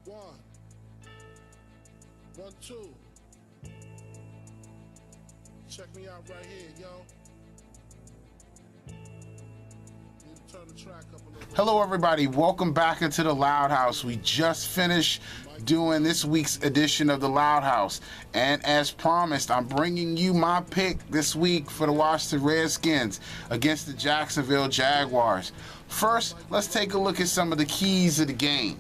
One, one, two. Check me out right here, yo. Need to turn the track up a little bit. Hello, everybody. Welcome back into the Loud House. We just finished doing this week's edition of the Loud House, and as promised, I'm bringing you my pick this week for the Washington Redskins against the Jacksonville Jaguars. First, let's take a look at some of the keys of the game.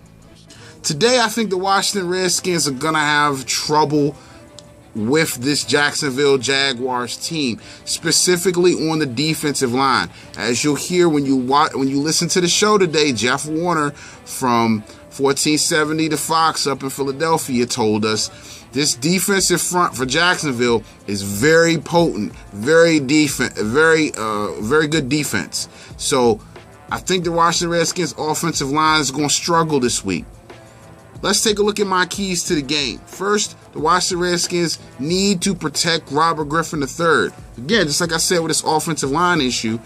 Today, I think the Washington Redskins are going to have trouble with this Jacksonville Jaguars team, specifically on the defensive line. As you'll hear when you listen to the show today, Jeff Warner from 1470 The Fox up in Philadelphia told us this defensive front for Jacksonville is very potent, very good defense. So I think the Washington Redskins offensive line is going to struggle this week. Let's take a look at my keys to the game. First, the Washington Redskins need to protect Robert Griffin III. Again, just like I said with this offensive line issue,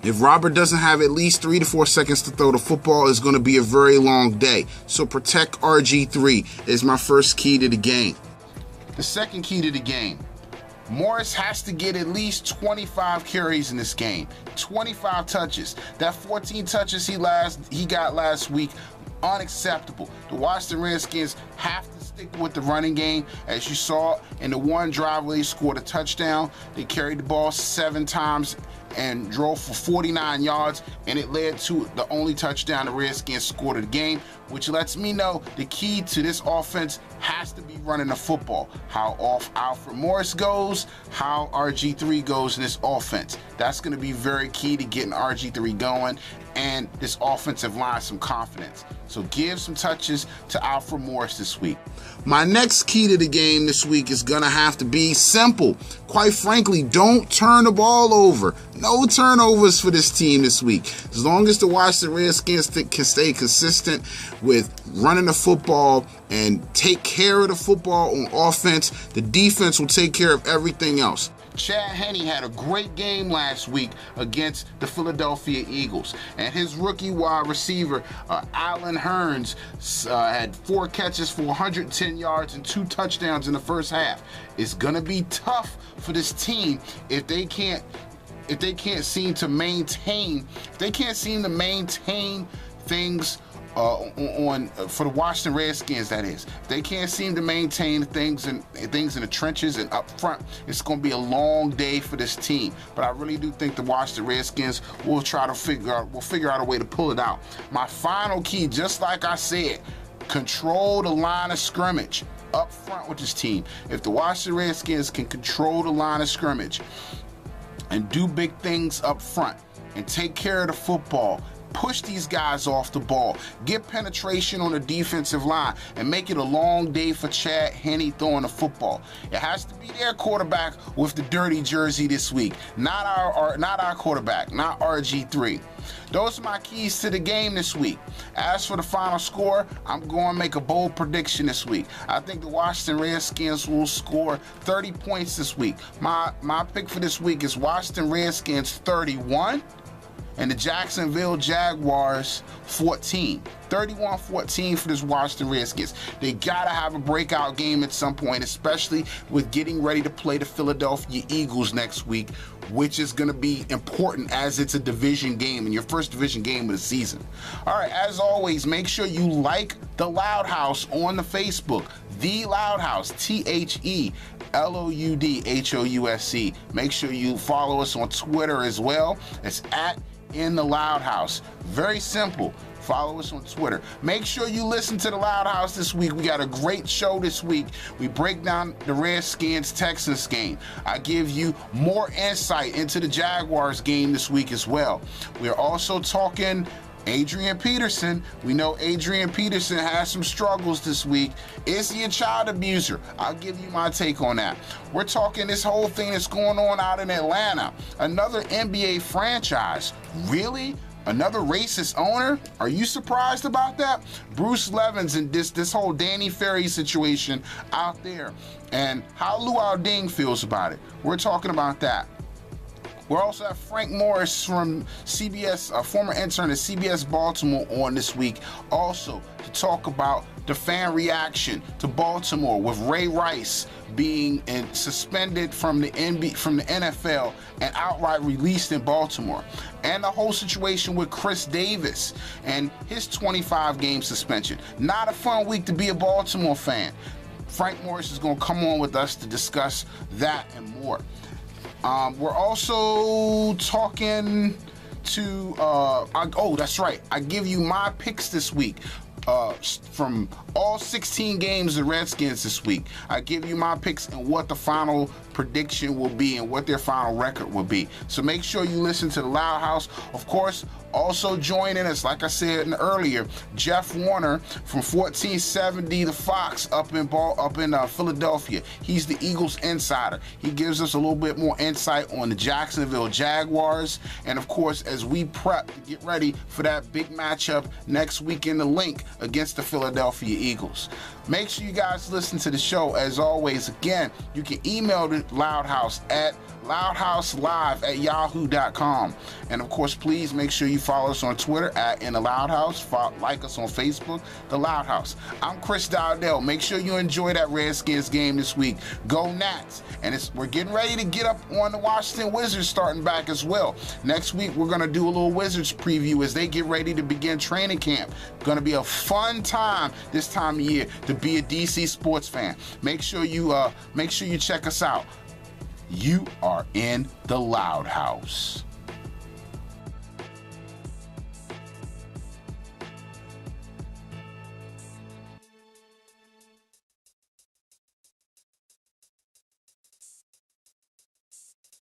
if Robert doesn't have at least 3 to 4 seconds to throw the football, it's going to be a very long day. So protect RG3 is my first key to the game. The second key to the game, Morris has to get at least 25 carries in this game, 25 touches. That 14 touches he got last week, unacceptable. The Washington Redskins have to stick with the running game. As you saw in the one drive where they scored a touchdown, they carried the ball 7 times and drove for 49 yards, and it led to the only touchdown the Redskins scored of the game, which lets me know the key to this offense has to be running the football. How off Alfred Morris goes, how RG3 goes in this offense. That's going to be very key to getting RG3 going and this offensive line some confidence. So give some touches to Alfred Morris this week. My next key to the game this week is going to have to be simple. Quite frankly, don't turn the ball over. No turnovers for this team this week. As long as the Washington Redskins can stay consistent with running the football and take care of the football on offense, the defense will take care of everything else. Chad Henne had a great game last week against the Philadelphia Eagles, and his rookie wide receiver, Allen Hurns, had 4 catches for 110 yards and 2 touchdowns in the first half. It's gonna be tough for this team if they can't seem to maintain things for the Washington Redskins, that is. If they can't seem to maintain things in the trenches and up front, it's going to be a long day for this team. But I really do think the Washington Redskins will figure out a way to pull it out. My final key, just like I said, control the line of scrimmage up front with this team. If the Washington Redskins can control the line of scrimmage and do big things up front and take care of the football, push these guys off the ball, get penetration on the defensive line, and make it a long day for Chad Henne throwing the football. It has to be their quarterback with the dirty jersey this week, not our quarterback, not RG3. Those are my keys to the game this week. As for the final score, I'm going to make a bold prediction this week. I think the Washington Redskins will score 30 points this week. My pick for this week is Washington Redskins 31. And the Jacksonville Jaguars 14. 31-14 for this Washington Redskins. They got to have a breakout game at some point, especially with getting ready to play the Philadelphia Eagles next week, which is going to be important as it's a division game and your first division game of the season. All right, as always, make sure you like The Loud House on the Facebook. The Loud House, TheLoudHousc. Make sure you follow us on Twitter as well. It's @In the Loud House. Very simple. Follow us on Twitter. Make sure you listen to the Loud House this week. We got a great show this week. We break down the Redskins-Texans game. I give you more insight into the Jaguars game this week as well. We're also talking Adrian Peterson. We know Adrian Peterson has some struggles this week. Is he a child abuser? I'll give you my take on that. We're talking this whole thing that's going on out in Atlanta. Another NBA franchise. Really? Another racist owner? Are you surprised about that? Bruce Levens and this whole Danny Ferry situation out there, and how Luol Deng feels about it. We're talking about that. We'll also have Frank Morris from CBS, a former intern at CBS Baltimore, on this week, also to talk about the fan reaction to Baltimore with Ray Rice being suspended from the NFL and outright released in Baltimore, and the whole situation with Chris Davis and his 25-game suspension. Not a fun week to be a Baltimore fan. Frank Morris is going to come on with us to discuss that and more. We're also talking to that's right, I give you my picks this week. From all 16 games of the Redskins this week, I give you my picks and what the final prediction will be and what their final record will be. So make sure you listen to the Loud House. Of course, also joining us, like I said earlier, Jeff Warner from 1470 The Fox up in Philadelphia. He's the Eagles insider. He gives us a little bit more insight on the Jacksonville Jaguars. And of course, as we prep to get ready for that big matchup next week in the Link against the Philadelphia Eagles. Make sure you guys listen to the show. As always, again, you can email the Loud House at loudhouselive@yahoo.com. And of course, please make sure you follow us on Twitter at In The Loud House. Like us on Facebook, The Loud House. I'm Chris Dowdell. Make sure you enjoy that Redskins game this week. Go Nats. And we're getting ready to get up on the Washington Wizards starting back as well. Next week, we're going to do a little Wizards preview as they get ready to begin training camp. Going to be a fun time this time of year to be a DC sports fan. Make sure you check us out. You are in the Loud House.